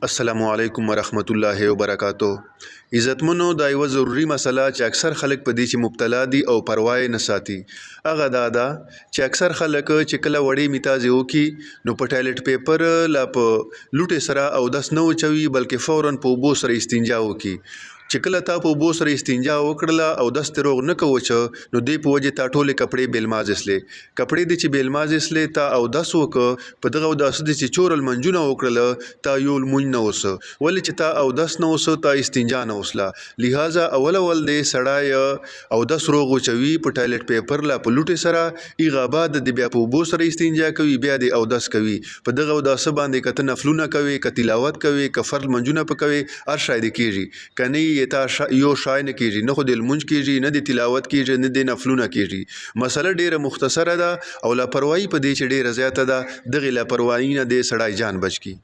السلام علیکم ورحمت الله وبرکاتہ عزتمنو دا یو ضروری مسله چې اکثر خلک په دې چې مبتلا دي او پروا یې نه ساتي هغه دا ده چې اکثر خلک چې کله وړې میتازې وکي نو په ټایلټ پیپر لا په لوټې سره او داس نه وچوي بلکې فوراً په اوبو سره استنجا وکي چې کله تا په اوبو سره استنجا وکړله او داس ته روغ نه کوچ نو دې په وجه تا ټولې کپړې بیلمازسلې کپړې دې چې بیلمازسلې تا او داس وکه په دغه داس دې چې چورل منجونه وکړله تا یو مونږ نه وسه ولې چې تا او داس نه وسه تا استنجا نه وسله لہذا اول دې سړی او داس روغ وچوي په ټایلټ پیپر لا په لوټې سره ای غاباد دې بیا په اوبو سره استنجا کوي بیا دې او داس کوي په دغه داس باندې کته نفلونه کوي ک تلاوت کوي ک فرض منجونه پکوي هر شاید کیږي کني تا یو شای نه کیږي نه خو د منج کیږي نه د تلاوت کیږي نه د نفلونه کیږي مسله ډیره مختصره ده او لاپروايي په دې چې ډیره زیاته ده دغه لاپروايي نه د سړی جان بچ کی